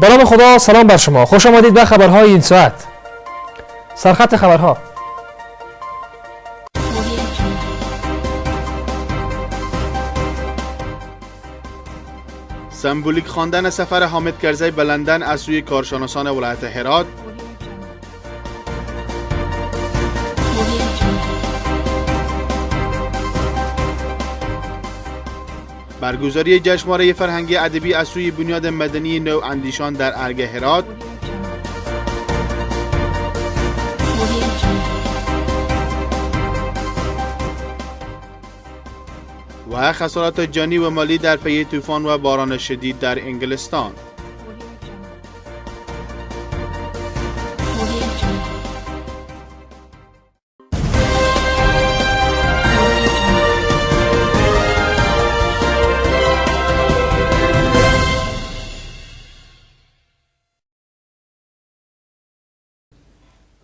به نام خدا، سلام بر شما. خوش آمدید به خبرهای این ساعت. سرخط خبرها: سمبولیک خواندن سفر حامد کرزی به لندن از سوی کارشناسان ولایت هرات، برگزاری جشنواره فرهنگی ادبی از سوی بنیاد مدنی نواندیشان در ارگ هرات، و خسارات جانی و مالی در پی طوفان و باران شدید در انگلستان.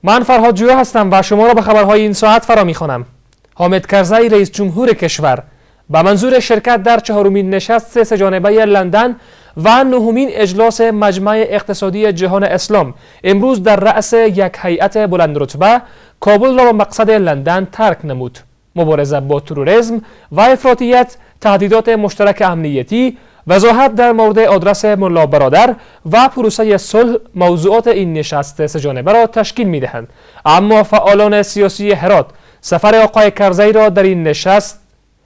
من فرهاد جویه هستم و شما را به خبرهای این ساعت فرا می‌خوانم. حامد کرزی رئیس جمهور کشور به منظور شرکت در 4مین نشست سه‌جانبه لندن و 9مین اجلاس مجمع اقتصادی جهان اسلام امروز در رأس یک هیئت بلند رتبه کابل را به مقصد لندن ترک نمود. مبارزه با تروریسم و افراطیت، تهدیدات مشترک امنیتی، وضاحت در مورد آدرس ملا برادر و پروسه صلح موضوعات این نشست سه‌جانبه را تشکیل می‌دهند. اما فعالان سیاسی هرات سفر آقای کرزی را در این نشست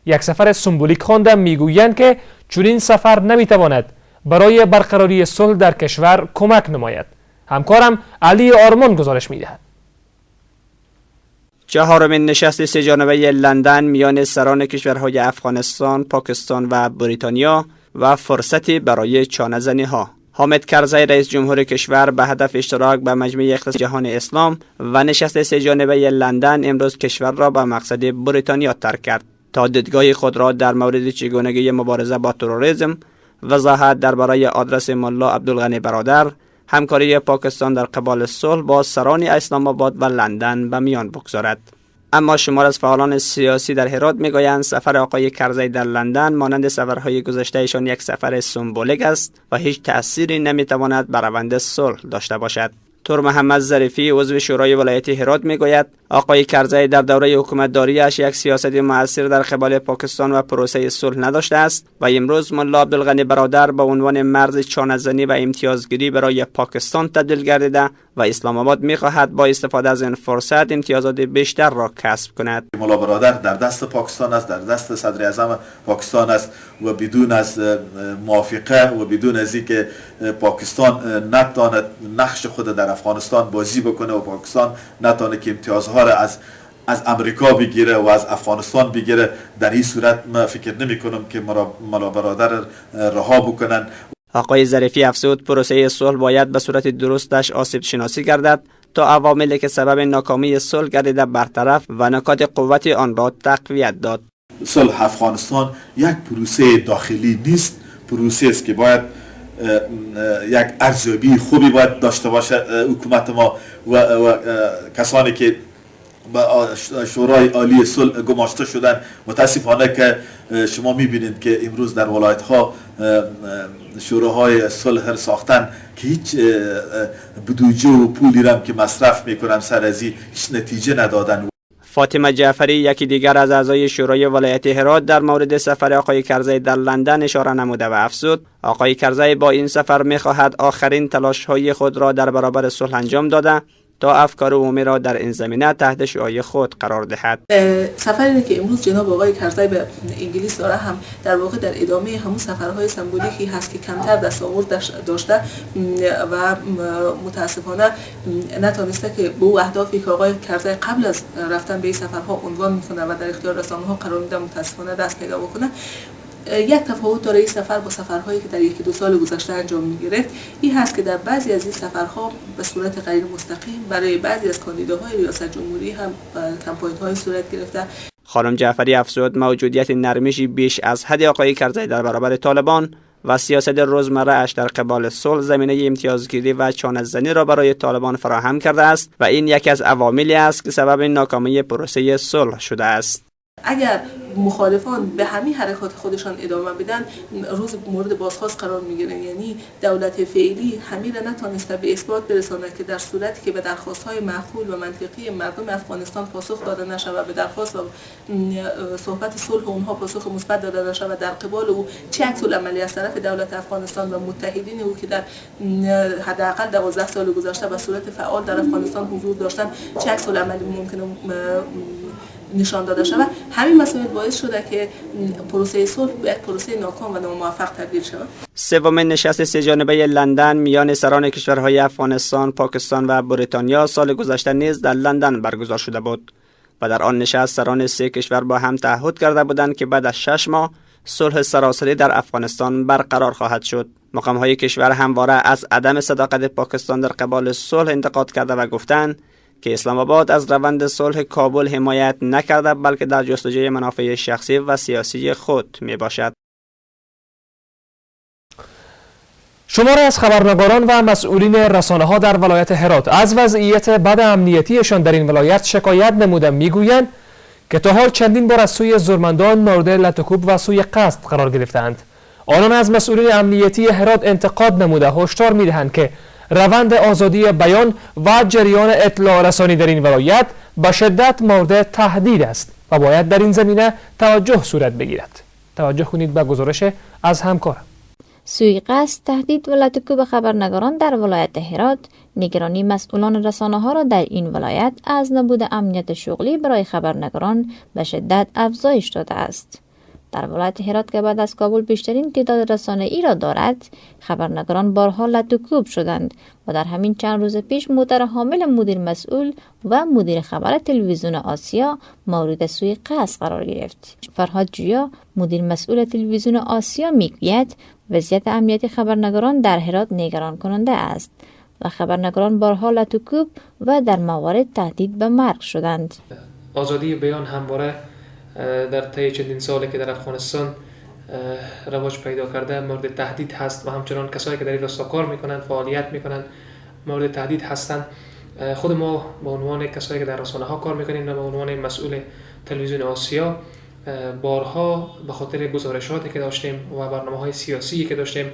یک سفر سمبولیک خوانده، میگویند که چنین سفر نمیتواند برای برقراری صلح در کشور کمک نماید. همکارم علی آرمان گزارش میدهد. 4مین نشست سه‌جانبه لندن میان سران کشورهای افغانستان، پاکستان و بریتانیا و فرصتی برای چانه زنی ها. حامد کرزی رئیس جمهور کشور به هدف اشتراک به مجمع اقتصادی جهان اسلام و نشست سه‌جانبه لندن امروز کشور را به مقصد بریتانیا ترک کرد تا دیدگاه خود را در مورد چگونگی مبارزه با تروریسم، وضاحت درباره آدرس ملا عبدالغنی برادر، همکاری پاکستان در قبال صلح با سران اسلام آباد و لندن به میان بگذارد. اما شمار از فعالان سیاسی در هرات میگویند سفر آقای کرزی در لندن مانند سفرهای گذشتهشان یک سفر سمبولیک است و هیچ تأثیری نمیتواند بر روند صلح داشته باشد. تور محمد ظریفی عضو شورای ولایت هرات میگوید آقای کرزی در دوره حکومتداریش یک سیاست مؤثر در قبال پاکستان و پروسه صلح نداشته است و امروز ملا عبدالغنی برادر به عنوان مرز چانه‌زنی و امتیازگیری برای پاکستان تبدیل گردیده و اسلام آباد میخواهد با استفاده از این فرصت امتیازات بیشتر را کسب کند. ملا برادر در دست پاکستان است، در دست صدر اعظم پاکستان است و بدون از موافقه و بدون از اینکه پاکستان نتواند نقش خود در افغانستان بازی بکنه و پاکستان نتونه که امتیازها را از امریکا بگیره و از افغانستان بگیره، در این صورت من فکر نمی کنم که ملا برادر رها بکنن. آقای ظریفی افزود پروسه صلح باید به صورت درستش آسیب شناسی گردد تا عواملی که سبب ناکامی صلح گردیده برطرف و نکات قوت آن را تقویت داد. صلح افغانستان یک پروسه داخلی نیست، پروسه است که باید یک ارزیابی خوبی باید داشته باشه حکومت ما و کسانی که با شورای عالی صلح گماشته شدن. متاسفانه که شما میبینید که امروز در ولایت ها شوراهای صلح ساختن که هیچ بودجه و پولی را که مصرف میکنن سر از هیچ نتیجه ندادن. فاطمه جعفری یکی دیگر از اعضای شورای ولایت هرات در مورد سفر آقای کرزی در لندن اشاره نموده و افزود آقای کرزی با این سفر میخواهد آخرین تلاش‌های خود را در برابر صلح انجام داده تا افکار عمومی را در این زمینه تحت شعاع خود قرار دهد. سفری که امروز جناب آقای کرزی به انگلیس داره هم در واقع در ادامه همون سفرهای سمبولیکی هست که کمتر دستاورد داشته و متاسفانه نتونسته که به اهدافی که آقای کرزی قبل از رفتن به این سفرها عنوان میکنه و در اختیار رسانه‌ها قرار میده متاسفانه دست پیدا بکنه. یک تفاوت داره این سفر با سفرهایی که در 1-2 سال گذشته انجام می‌گرفت. این هست که در بعضی از این سفرها به صورت غیر مستقیم برای بعضی از کاندیداهای ریاست جمهوری هم کمپاین‌های صورت گرفته. خانم جعفری افزود موجودیت نرمشی بیش از حد آقای کرزی در برابر طالبان و سیاست روزمره اش در قبال صلح زمینه امتیازگیری و چانه‌زنی را برای طالبان فراهم کرده است و این یکی از عواملی است که سبب ناکامی پروسه صلح شده است. اگر مخالفان به همین حرکات خودشان ادامه بدن روز مورد بازخواست قرار میگیرن. یعنی دولت فعلی همین را نتونسته به اثبات برسانه که در صورتی که به درخواست‌های معقول و منطقی مردم افغانستان پاسخ داده نشود، به درخواست و صحبت صلح اونها پاسخ مثبت داده نشود، در قبال او چه عکس‌العملی از طرف دولت افغانستان و متحدین او که در حداقل 12 سال گذشته به صورت فعال در افغانستان حضور داشتن چه عکس‌العملی ممکنه نشان داده شود، همین مسائل باعث شده که پروسه صلح به یک پروسه ناکام و ناموفق تبدیل شود. سومین نشست سه‌جانبه لندن میان سران کشورهای افغانستان، پاکستان و بریتانیا سال گذشته نیز در لندن برگزار شده بود و در آن نشست سران سه کشور با هم تعهد کرده بودند که بعد از 6 ماه صلح سراسری در افغانستان برقرار خواهد شد. مقام‌های کشور همواره از عدم صداقت پاکستان در قبال صلح انتقاد کرده و گفتند که اسلام آباد از روند صلح کابل حمایت نکرده بلکه در جستجوی منافع شخصی و سیاسی خود می باشد. شماری از خبرنگاران و مسئولین رسانه‌ها در ولایت هرات از وضعیت بد امنیتیشان در این ولایت شکایت نموده میگویند که تا حال چندین بار از سوی زورمندان مورد لطکوب و سوی قصد قرار گرفتند. آنان از مسئولین امنیتی هرات انتقاد نموده هشدار میدهند که روند آزادی بیان و جریان اطلاع رسانی در این ولایت به شدت مورد تهدید است و باید در این زمینه توجه صورت بگیرد. توجه کنید به گزارش از همکارم. سوی قصد، تهدید و لطکوب خبرنگاران در ولایت هرات نگرانی مسئولان رسانه‌ها را در این ولایت از نبود امنیت شغلی برای خبرنگاران به شدت افزایش داده است. در ولایت هرات که بعد از کابل بیشترین تعداد رسانه‌ای را دارد، خبرنگاران بارها لطکوب شدند و در همین چند روز پیش موتر حامل مدیر مسئول و مدیر خبر تلویزیون آسیا مورد سوء قصد قرار گرفت. فرهاد جویا، مدیر مسئول تلویزیون آسیا میگوید وضعیت امنیتی خبرنگاران در هرات نگران کننده است و خبرنگاران بارها لطکوب و در موارد تهدید به مرگ شدند. آزادی بیان همواره در طی چندین سالی که در افغانستان رواج پیدا کرده مورد تهدید هست و همچنان کسایی که در این راستا کار میکنند، فعالیت میکنند مورد تهدید هستند. خود ما به عنوان کسایی که در رسانه ها کار میکنیم و به عنوان مسئول تلویزیون آسیا بارها به خاطر گزارشاتی که داشتیم و برنامه‌های سیاسی که داشتیم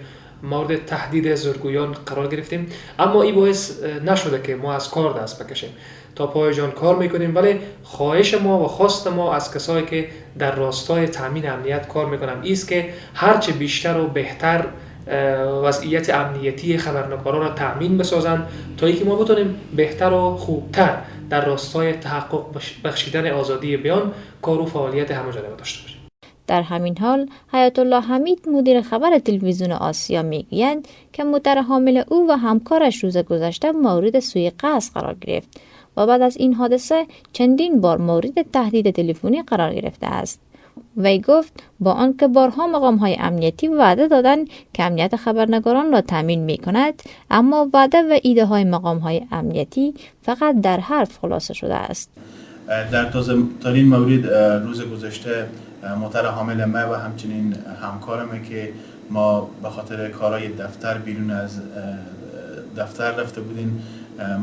مورد تهدید زورگویان قرار گرفتیم، اما این باعث نشده که ما از کار دست بکشیم. تا پای جان کار میکنیم، ولی خواهش ما و خواست ما از کسایی که در راستای تامین امنیت کار میکنن است که هرچه بیشتر و بهتر وضعیت امنیتی خبرنگاران را تامین بسازند تا اینکه ما بتونیم بهتر و خوبتر در راستای تحقق بخشیدن آزادی بیان کار و فعالیت همه‌جانبه داشته باشیم. در همین حال حیات الله حمید، مدیر خبر تلویزیون آسیا میگوید که موتر حامل او و همکارش روز گذشته مورد سوء قصد قرار گرفت و بعد از این حادثه چندین بار مورد تهدید تلفنی قرار گرفته است. وی گفت با آنکه بارها مقام‌های امنیتی وعده دادند که امنیت خبرنگاران را تامین می‌کند، اما وعده و ایده‌های مقام‌های امنیتی فقط در حرف خلاصه شده است. در تازه‌ترین مورد روز گذشته موتر حامل ما و همچنین همکارم که ما به خاطر کارهای دفتر بیرون از دفتر رفته بودیم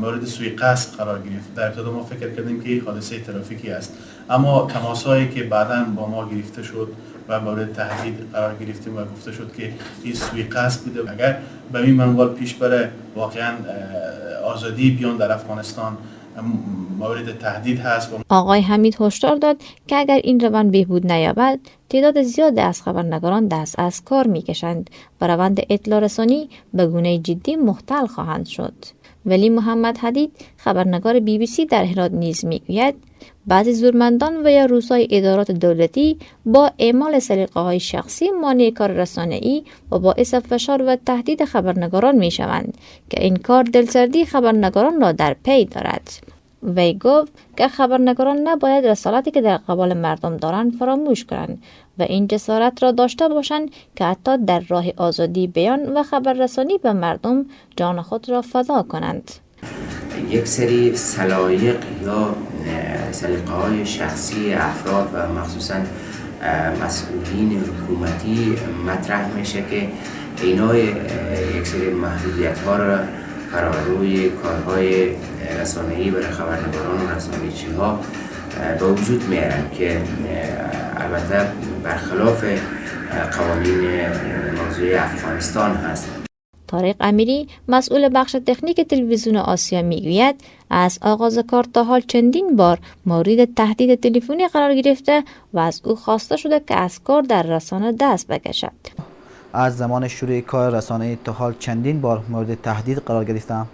مورد سوء قصد قرار گرفت. در ابتدا ما فکر کردیم که حادثه ترافیکی است، اما تماس‌هایی که بعداً با ما گرفته شد و مورد تهدید قرار گرفتیم و گفته شد که این سوء قصد بوده. اگر به این منوال پیش بره واقعاً آزادی بیان در افغانستان مورد تهدید هست. آقای حمید هشدار داد که اگر این روند بهبود نیابد، تعداد زیادی از خبرنگاران دست از کار میکشند و روند اطلاع رسانی به گونه جدی مختل خواهند شد. ولی محمد حدید، خبرنگار BBC در هرات نیز میگوید بعضی زورمندان و یا روسای ادارات دولتی با اعمال سلیقه‌های شخصی مانع کار رسانه‌ای و باعث فشار و تهدید خبرنگاران میشوند که این کار دلسردی خبرنگاران را در پی دارد. وی گفت که خبرنگاران نباید رسالتی که در قبال مردم دارند فراموش کنند و این جسارت را داشته باشند که حتی در راه آزادی بیان و خبررسانی به مردم جان خود را فدا کنند. یک سری سلایق یا سلیقه‌های شخصی افراد و مخصوصاً مسئولین حکومتی مطرح میشه که اینا یک سری محدودیت‌ها را روی کارهای رسانه‌ای برای خبرنگاران و رسانه‌چی‌ها به وجود میارن که البته برخلاف قوانین موضوعی افغانستان هست. طارق امیری مسئول بخش تکنیک تلویزیون آسیا میگوید از آغاز کار تا حال چندین بار مورد تهدید تلفنی قرار گرفته و از او خواسته شده که از کار در رسانه دست بکشد. از زمان شروع کار رسانه‌ای تا حال چندین بار مورد تهدید قرار گرفتم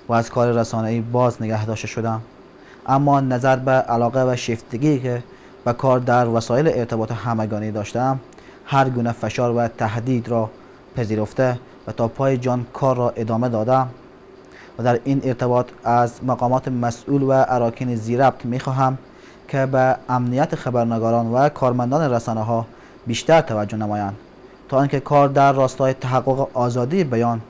و از کار رسانه‌ای باز نگه داشته شدم، اما نظر به علاقه و شیفتگی که به کار در وسایل ارتباط همگانی داشتم، هر گونه فشار و تهدید را پذیرفته و تا پای جان کار را ادامه دادم و در این ارتباط از مقامات مسئول و اراکین ذی‌ربط می‌خواهم که به امنیت خبرنگاران و کارمندان رسانه‌ها بیشتر توجه نمایند تا اینکه کار در راستای تحقق آزادی بیان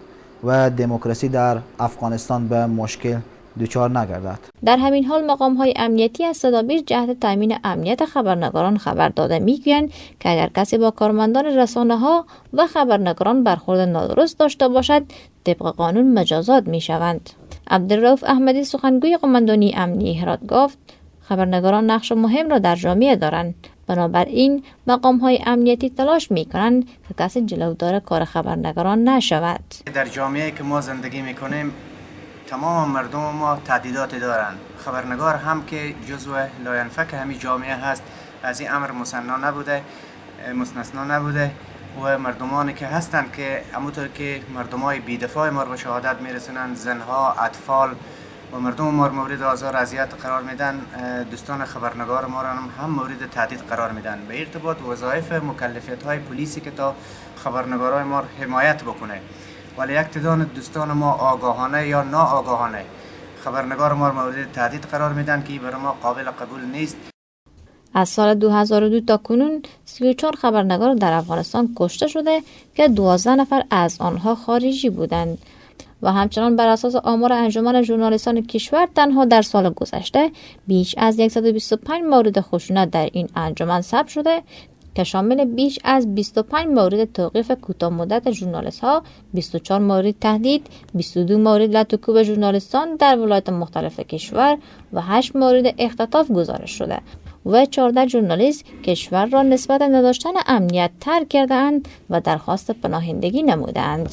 و دموکراسی در افغانستان به مشکل دچار نگردد. در همین حال مقام‌های امنیتی از تدابیر جهت تامین امنیت خبرنگاران خبر داده می‌گویند که اگر کسی با کارمندان رسانه‌ها و خبرنگاران برخورد نادرست داشته باشد، طبق قانون مجازات می‌شوند. عبدالرؤوف احمدی سخنگوی قماندانی امنیتی هرات گفت خبرنگاران نقش مهم را در جامعه دارند، بنابراین مقام‌های امنیتی تلاش می‌کنند که کسی جلودار کار خبرنگاران نشود. در جامعه‌ای که ما زندگی می‌کنیم تمام مردم ما تهدیدات دارند. خبرنگار هم که جزو لاینفک همین جامعه هست، از این امر مستثنا نبوده و مردمانی که هستند که همونطور که مردمای بی‌دفاع ما رو به شهادت میرسونند، زنها، اطفال و مردم ما مورد آزار اذیت قرار میدن، دوستان خبرنگار ما را هم مورد تهدید قرار میدن. به ارتباط وظایف مکلفیت‌های پلیسی که تا خبرنگارای ما حمایت بکنه، ولی یک تعداد دوستان ما آگاهانه یا ناآگاهانه خبرنگار ما مورد تهدید قرار میدن که برای ما قابل قبول نیست. از سال 2002 تا کنون 34 خبرنگار در افغانستان کشته شده که 12 نفر از آنها خارجی بودند و همچنان بر اساس آمار انجمن ژورنالیستان کشور تنها در سال گذشته بیش از 125 مورد خشونت در این انجمن ثبت شده که شامل بیش از 25 مورد توقیف کوتاه مدت ژورنالیست‌ها، 24 مورد تهدید، 22 مورد لطوکوب ژورنالیستان در ولایات مختلف کشور و 8 مورد اختطاف گزارش شده و 14 ژورنالیست کشور را نسبت نداشتن امنیت ترک کرده‌اند و درخواست پناهندگی نموده‌اند.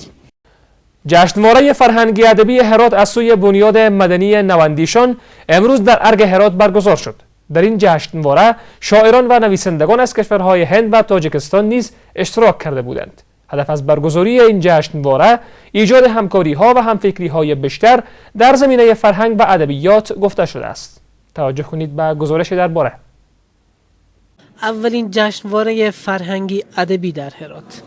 جشنواره فرهنگی ادبی هرات از سوی بنیاد مدنی نواندیشان امروز در ارگ هرات برگزار شد. در این جشنواره شاعران و نویسندگان از کشورهای هند و تاجیکستان نیز اشتراک کرده بودند. هدف از برگزاری این جشنواره ایجاد همکاری‌ها و همفکری‌های بیشتر در زمینه فرهنگ و ادبیات گفته شده است. توجه کنید به گزارش درباره. اولین جشنواره فرهنگی ادبی در هرات.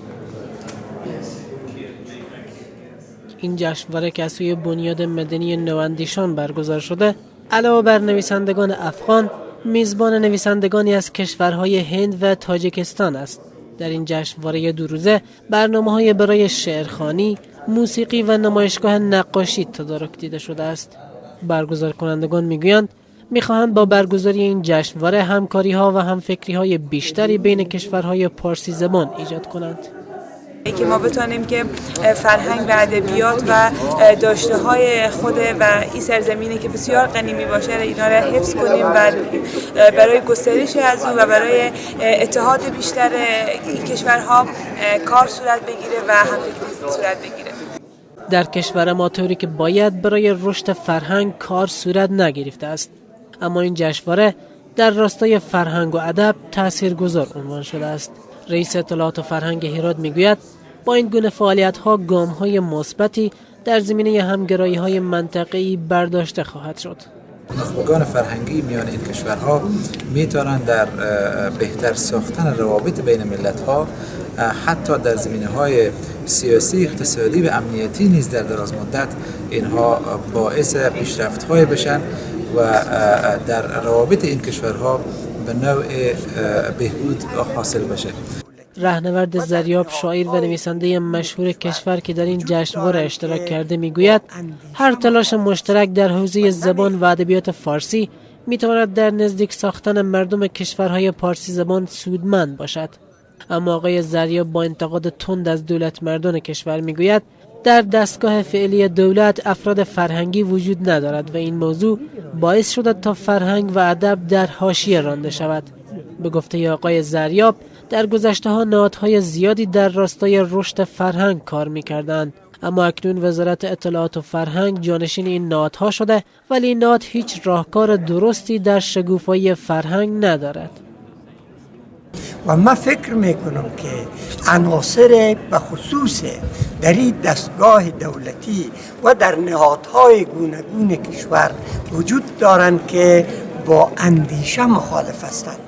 این جشنواره که از سوی بنیاد مدنی نواندیشان برگزار شده، علاوه بر نویسندگان افغان، میزبان نویسندگانی از کشورهای هند و تاجیکستان است. در این جشنواره 2 روزه برنامه‌های برای شعرخوانی، موسیقی و نمایشگاه نقاشی تدارک دیده شده است. برگزار کنندگان میگویند میخواهند با برگزاری این جشنواره همکاری‌ها و همفکری‌های بیشتری بین کشورهای پارسی زبان ایجاد کنند. که ما بتونیم که فرهنگ و ادبیات و داشته‌های خود و این سرزمینی که بسیار غنی می‌باشه اینا را حفظ کنیم و برای گسترش از او و برای اتحاد بیشتر این کشورها کار صورت بگیره و همفکری صورت بگیره. در کشور ما طوری که باید برای رشد فرهنگ کار صورت نگرفته است، اما این جشنواره در راستای فرهنگ و ادب تاثیرگذار عنوان شده است. رئیس اطلاعات و فرهنگ هرات میگوید با این گونه فعالیت‌ها گام‌های مثبتی در زمینه همگرایی‌های منطقه‌ای برداشته خواهد شد. نخبگان فرهنگی میان این کشورها میتوانند در بهتر ساختن روابط بین ملت‌ها، حتی در زمینه‌های سیاسی، اقتصادی و امنیتی نیز در دراز مدت اینها باعث پیشرفت‌های بشن و در روابط این کشورها به نوع بهبود حاصل بشه. رهنورد زریاب، شاعر و نویسنده مشهور کشور که در این جشنواره اشتراک کرده میگوید هر تلاش مشترک در حوزه زبان و ادبیات فارسی میتواند در نزدیک ساختن مردم کشورهای پارسی زبان سودمند باشد. اما آقای زریاب با انتقاد تند از دولت مردان کشور میگوید در دستگاه فعلی دولت افراد فرهنگی وجود ندارد و این موضوع باعث شده تا فرهنگ و ادب در حاشیه رانده شود. به گفته آقای زریاب، در گذشته ها نهادهای زیادی در راستای رشد فرهنگ کار می‌کردند، اما اکنون وزارت اطلاعات و فرهنگ جانشین این نهادها شده، ولی این نهاد هیچ راهکار درستی در شکوفایی فرهنگ ندارد. و من فکر میکنم که عناصر به خصوص در این دستگاه دولتی و در نهادهای گوناگون کشور وجود دارند که با اندیشه مخالف هستند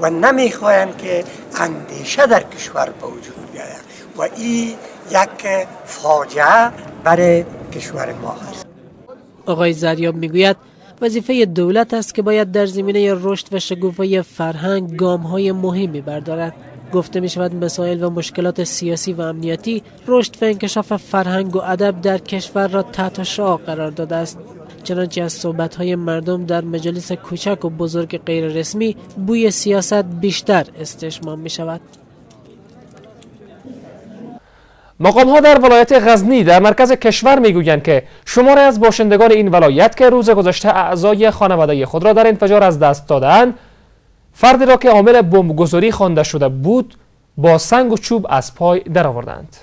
و نمیخواهند که اندیشه در کشور به وجود بیاید و این یک فاجعه برای کشور ما هست. آقای زریاب میگوید وظیفه دولت است که باید در زمینه رشد و شکوفایی فرهنگ گام‌های مهمی بردارد. گفته می شود مسائل و مشکلات سیاسی و امنیتی رشد و انکشاف فرهنگ و ادب در کشور را تحت شعاع قرار داده است. چنانچه از صحبت‌های مردم در مجالس کوچک و بزرگ غیر رسمی بوی سیاست بیشتر استشمام می شود. مقام‌ها در ولایت غزنی در مرکز کشور میگویند که شماری از باشندگان این ولایت که روز گذشته اعضای خانواده خود را در انفجار از دست دادند، فردی را که عامل بمبگذاری خوانده شده بود با سنگ و چوب از پای درآوردند.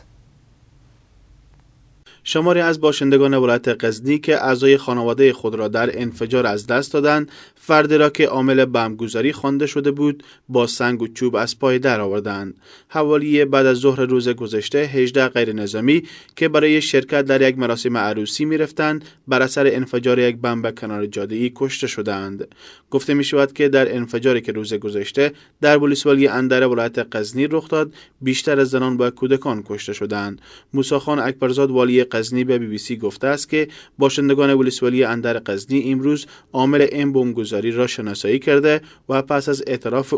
شماری از باشندگان ولایت غزنی که اعضای خانواده خود را در انفجار از دست دادند، فردی را که عامل بمبگذاری خوانده شده بود با سنگ و چوب از پای درآوردند. حوالی بعد از ظهر روز گذشته 18 غیر نظامی که برای شرکت در یک مراسم عروسی می‌رفتند بر اثر انفجار یک بمب کنار جاده‌ای کشته شدند. گفته می‌شود که در انفجاری که روز گذشته در ولسوالی اندر ولایت غزنی رخ داد، بیشتر از زنان و کودکان کشته شدند. موسی خان اکبرزاد والی غزنی به BBC گفته است که باشندگان ولسوالی اندر غزنی امروز عامل این بمبگذاری را شناسایی کرده و پس از اعتراف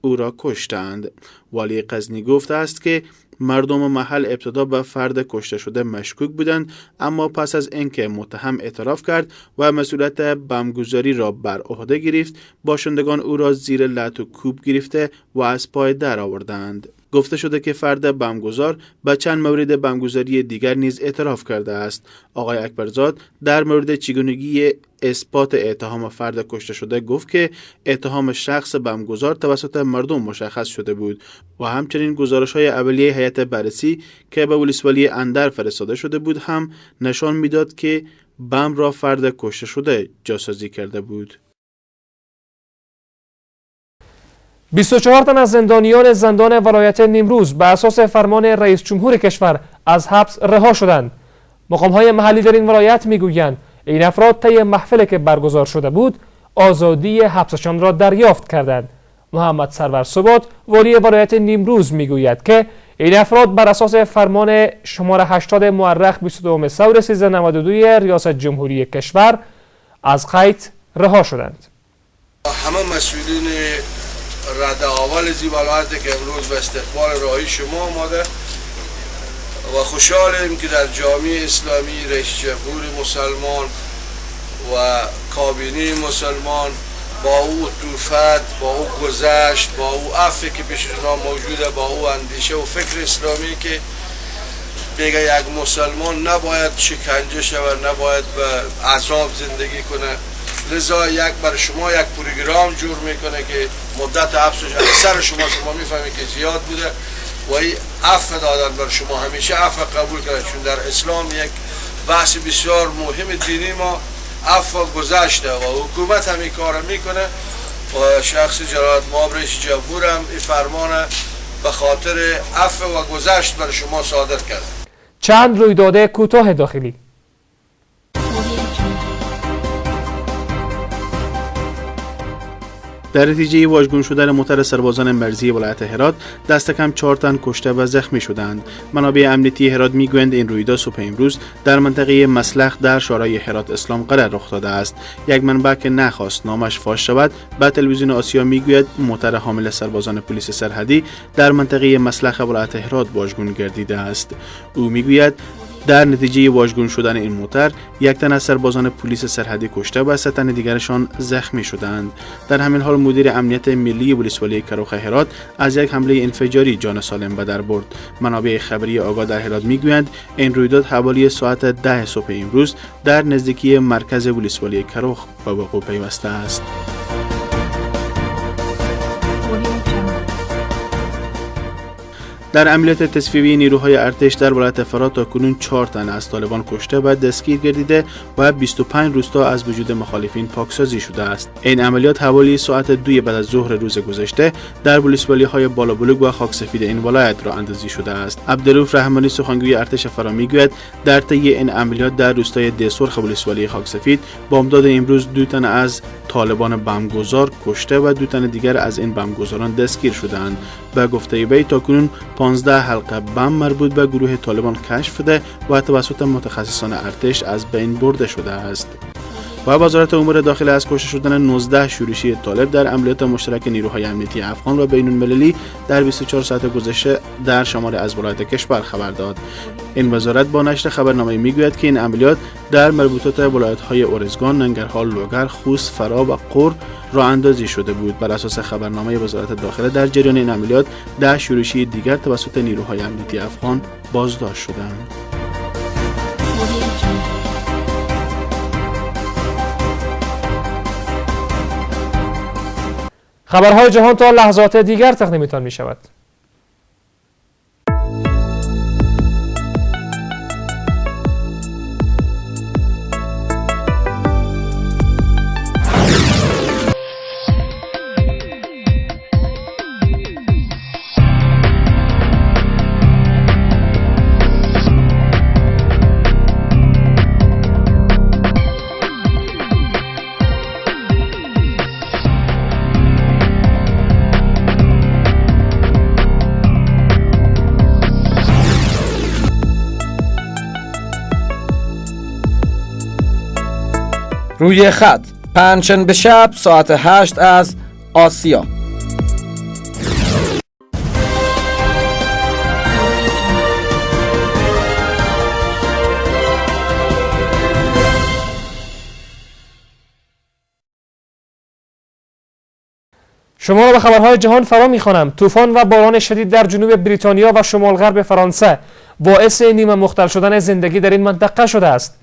او را کشتند. والی غزنی گفته است که مردم محل ابتدا به فرد کشته شده مشکوک بودند، اما پس از اینکه متهم اعتراف کرد و مسئولیت بمبگذاری را بر عهده گرفت، باشندگان او را زیر لط و کوب گرفته و از پای درآوردند. گفته شده که فرد بمبگذار به چند مورد بمبگذاری دیگر نیز اعتراف کرده است. آقای اکبرزاد در مورد چگونگی اثبات اتهام فرد کشته شده گفت که اتهام شخص بمبگذار توسط مردم مشخص شده بود و همچنین گزارش‌های اولیه هیئت بررسی که به ولسوالی اندر فرستاده شده بود هم نشان میداد که بمب را فرد کشته شده جاسازی کرده بود. 24 تن از زندانیان زندان ولایت نیمروز به اساس فرمان رئیس جمهور کشور از حبس رها شدند. مقام‌های محلی در این ولایت میگویند این افراد طی محفلی که برگزار شده بود آزادی حبسشان را دریافت کردند. محمد سرور ثبات والی ولایت نیمروز میگوید که این افراد بر اساس فرمان شماره 80 مورخ 22 ثور 1392 ریاست جمهوری کشور از قید رها شدند. همه مسئولین رده اول از این ولایت که امروز به استقبال راهی شما آماده و خوشحالیم که در جامعه اسلامی رئیس جمهور مسلمان و کابینه مسلمان با او عطوفت، با او گذشت، با او عفوی که پیش ما موجوده، با او اندیشه و فکر اسلامی که میگه یک مسلمان نباید شکنجه شود، نباید به عذاب زندگی کنه، لذا یک برای شما یک پروگرام جور میکنه که مدت حبسش اکثر شما میفهمید که زیاد بوده و این عفو دادن برای شما همیشه عفو قبول کنید، چون در اسلام یک بحث بسیار مهم دینی ما عفو گذشته و حکومت هم این کار میکنه و شخص جلالت مآب رئیس جمهور هم این فرمان به خاطر عفو و گذشت برای شما صادر کرد. چند رویداد کوتاه داخلی. در نتیجه واژگون شدن موتر سربازان مرزی ولایت هرات دست کم 4 تن کشته و زخمی شدند. منابع امنیتی هرات میگویند این رویداد صبح امروز در منطقه مسلخ در شورای هرات اسلام قرار رخ داده است. یک منبع که نخواست نامش فاش شود به تلویزیون آسیا میگوید موتر حامل سربازان پلیس سرحدی در منطقه مسلخ ولایت هرات واژگون گردیده است. او میگوید در نتیجه واژگون شدن این موتر یک تن از سربازان پلیس سرحدی کشته و 3 تن دیگرشان زخمی شدند. در همین حال مدیر امنیت ملی ولسوالی کروخ هرات از یک حمله انفجاری جان سالم به در برد. منابع خبری آگاه در هرات میگویند این رویداد حوالی ساعت 10 صبح امروز در نزدیکی مرکز ولسوالی کروخ به وقوع پیوسته است. در عملیات تصفیه‌ای نیروهای ارتش در ولایت فرات تاکنون 4 تن از طالبان کشته و دستگیر گردیده و 25 روستا از وجود مخالفین پاکسازی شده است. این عملیات حوالی ساعت 2 بعد از ظهر روز گذشته در ولسوالی‌های بالابلوک و خاکسفید این ولایت راه اندازی شده است. عبدالرؤوف رحمانی سخنگوی ارتش فرا میگوید در طی این عملیات در روستای دسرخ ولسوالی خاکسفید بامداد امروز 2 تن از طالبان بمبگذار کشته و 2 تن دیگر از این بمبگذاران دستگیر شدند. به گفته وی تاکنون 15 حلقه بم مربوط به گروه طالبان کشف شده و توسط متخصصان ارتش از بین برده شده است. و وزارت امور داخله از کشته شدن 19 شورشی طالب در عملیات مشترک نیروهای امنیتی افغان و بین المللی در 24 ساعت گذشته در شمال از ولایت کشور خبر داد. این وزارت با نشر خبرنامه میگوید که این عملیات در مربوطات ولایت‌های ارزگان، ننگرهار، لوگر، خوست، فرا و غور راه اندازی شده بود. بر اساس خبرنامه وزارت داخله در جریان این عملیات 10 شورشی دیگر توسط نیروهای امنیتی افغان بازداشت شدند. خبرهای جهان تا لحظات دیگر تقدیمتان می شود. روی خط پنجشنبه شب ساعت 8 از آسیا. شما را به خبرهای جهان فرا می‌خوانم. طوفان و باران شدید در جنوب بریتانیا و شمال غرب فرانسه باعث نیمه مختل شدن زندگی در این منطقه شده است.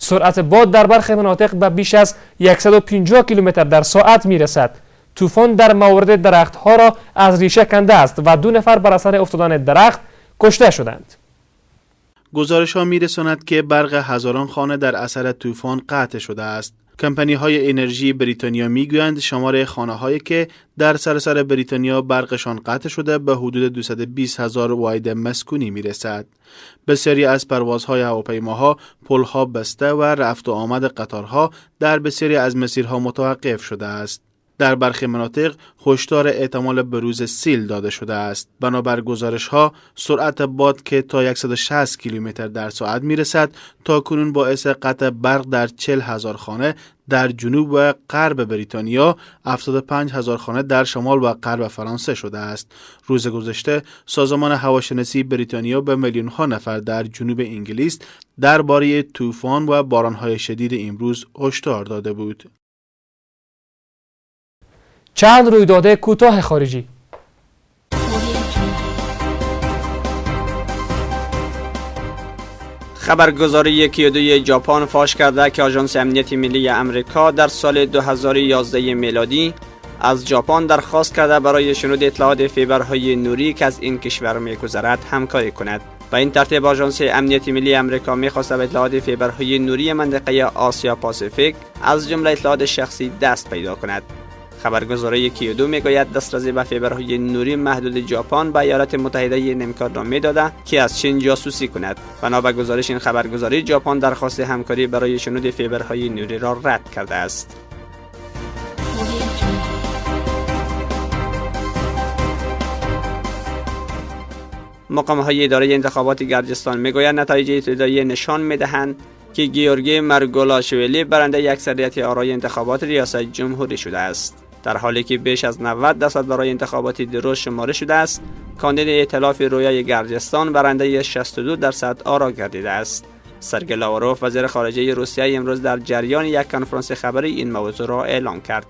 سرعت باد در برخی مناطق به بیش از 150 کیلومتر در ساعت میرسد. طوفان در مورد درختها را از ریشه کنده است و 2 نفر بر اثر افتادن درخت کشته شدند. گزارش‌ها می‌رساند که برق هزاران خانه در اثر طوفان قطع شده است. کمپانی‌های انرژی بریتانیا میگویند شمار خانه‌هایی که در سراسر بریتانیا برقشان قطع شده به حدود 220,000 واحد مسکونی میرسد. بسیاری از پروازهای هواپیماها، پل‌ها بسته و رفت و آمد قطارها در بسیاری از مسیرها متوقف شده است. در برخی مناطق هشدار احتمال بروز سیل داده شده است. بنابر گزارش‌ها سرعت باد که تا 160 کیلومتر در ساعت میرسد تا کنون باعث قطع برق در 40,000 خانه در جنوب و غرب بریتانیا، 75,000 خانه در شمال و غرب فرانسه شده است. روز گذشته سازمان هواشناسی بریتانیا به میلیون‌ها نفر در جنوب انگلیس درباره طوفان و باران‌های شدید امروز هشدار داده بود. چند رویداد کوتاه خارجی. خبرگزاری کیودوی ژاپن فاش کرده که آژانس امنیت ملی امریکا در سال 2011 میلادی از ژاپن درخواست کرده برای شنود اطلاعات فیبرهای نوری که از این کشور می‌گذرد همکاری کند. با این ترتیب آژانس امنیت ملی امریکا می‌خواست به اطلاعات فیبرهای نوری منطقه آسیا پاسیفیک از جمله اطلاعات شخصی دست پیدا کند. خبرگزاری کیودو میگوید دسترسی به فیبرهای نوری محدود ژاپن به ایالات متحده این امکان را میداده که از چین جاسوسی کند. بنا به گزارش این خبرگزاری ژاپن درخواست همکاری برای شنود فیبرهای نوری را رد کرده است. مقام‌های اداره انتخابات گرجستان میگویند نتایج ابتدایی نشان میدهند که گیورگی مرگولاشویلی برنده اکثریت آرای انتخابات ریاست جمهوری شده است. در حالی که بیش از 90% برای انتخابات دیروز شماره شده است، کاندید ائتلاف رویای گرجستان برنده 62% آرا گردیده است. سرگئی لاوروف وزیر خارجه روسیه امروز در جریان یک کنفرانس خبری این موضوع را اعلام کرد.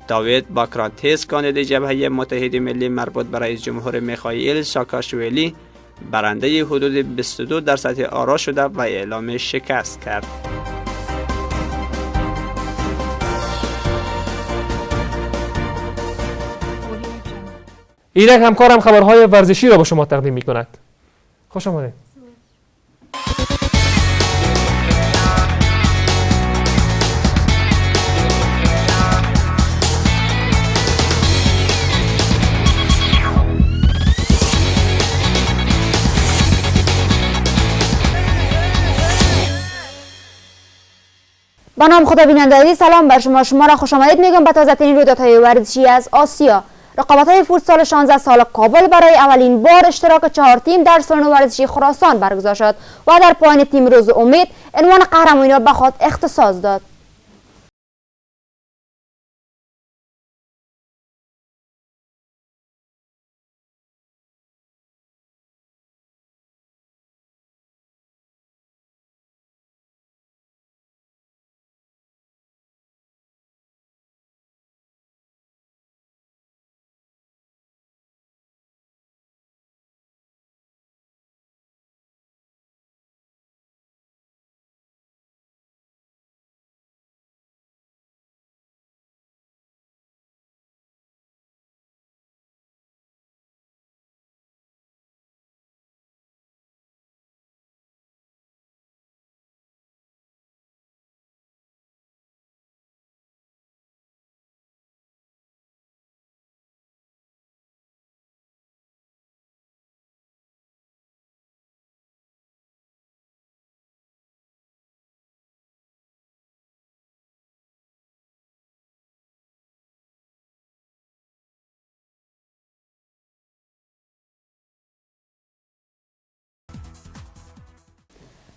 داوید باکراتیس کاندید جبهه متحد ملی مربوط به رئیس جمهور میخائیل ساکاشویلی برنده حدود 22% آرا شده و اعلام شکست کرد. اینک همکارم خبرهای ورزشی را به شما تقدیم می کند. خوش آمدید. با نام خدا بیننده عزیز، سلام بر شما را خوش آمدید میگم به تازه ترین رویدادهای ورزشی از آسیا. رقابت‌های فوتسال 16 سال کابل برای اولین بار اشتراک 4 تیم در سالن ورزشی خراسان برگزار شد و در پایان تیم روز امید عنوان قهرمانی را به خود اختصاص داد.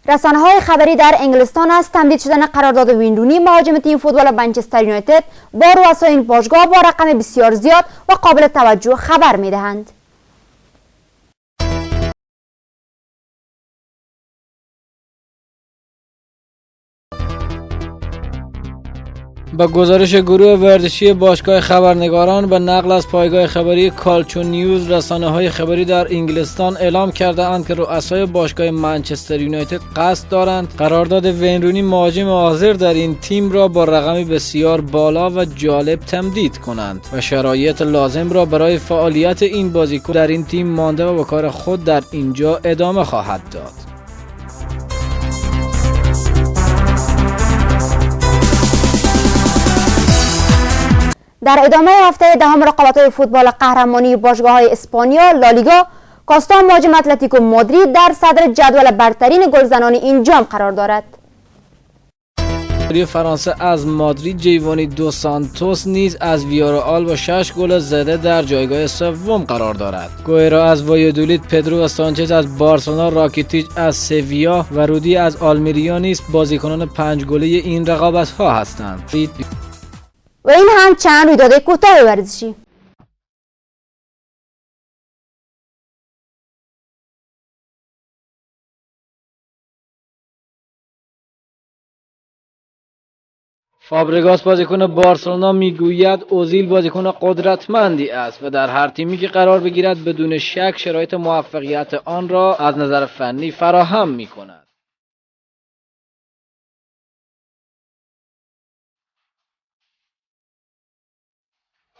رسانه‌های خبری در انگلستان از تمدید شدن قرارداد وین رونی مهاجم تیم فوتبال منچستر یونایتد با رؤسای این باشگاه با رقم بسیار زیاد و قابل توجه خبر می‌دهند. با گزارش گروه ورزشی باشگاه خبرنگاران به نقل از پایگاه خبری کالچو نیوز، رسانه‌های خبری در انگلستان اعلام کرده‌اند که رؤسای باشگاه منچستر یونایتد قصد دارند قرارداد وین رونی مهاجم حاضر در این تیم را با رقمی بسیار بالا و جالب تمدید کنند و شرایط لازم را برای فعالیت این بازیکن در این تیم مانده و به کار خود در اینجا ادامه خواهد داد. در ادامه هفته دهم رقابت‌های فوتبال قهرمانی باشگاه‌های اسپانیا لالیگا، کاستا مهاجم اتلتیکو مادرید در صدر جدول برترین گلزنان این جام قرار دارد. فرانسه از مادرید جیوانی دو سانتوس نیز از ویارئال با 6 گل زده در جایگاه سوم قرار دارد. گوئرا از وایادولید، پدرو و سانچز از بارسلونا، راکیتیچ از سویا و رودی از آلمریا نیز بازیکنان 5 گله این رقابت‌ها هستند. و این هم چند رویداد کوتاه ورزشی. فابرگاس بازیکن بارسلونا میگوید اوزیل بازیکن قدرتمندی است و در هر تیمی که قرار بگیرد بدون شک شرایط موفقیت آن را از نظر فنی فراهم می‌کند.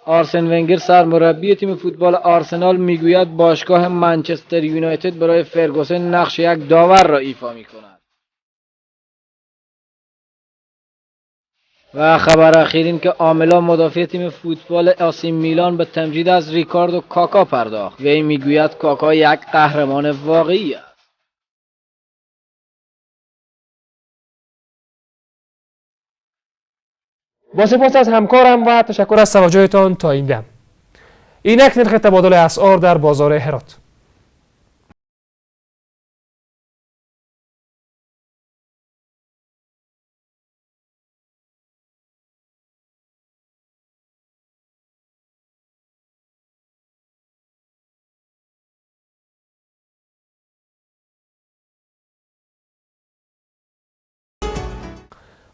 آرسن ونگر سرمربی تیم فوتبال آرسنال میگوید باشگاه منچستر یونایتد برای فرگوسن نقش یک داور را ایفا می‌کند. و خبر اخیر این که عاملا مدافع تیم فوتبال آسی میلان به تمجید از ریکاردو کاکا پرداخت. وی میگوید کاکا یک قهرمان واقعی است. با سپاس از همکارم و تشکر از توجهتان تا این دم. اینک نرخ تبادل اسعار در بازار هرات.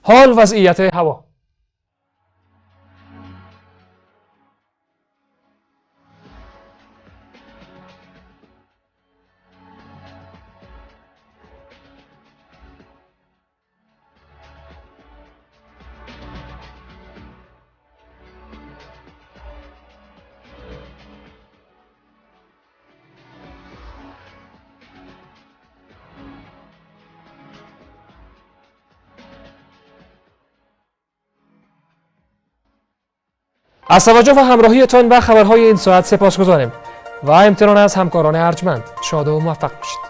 حال وضعیت هوا. از توجه و همراهیتان به خبرهای این ساعت سپاسگزاریم و امتنان از همکاران ارجمند. شاد و موفق باشید.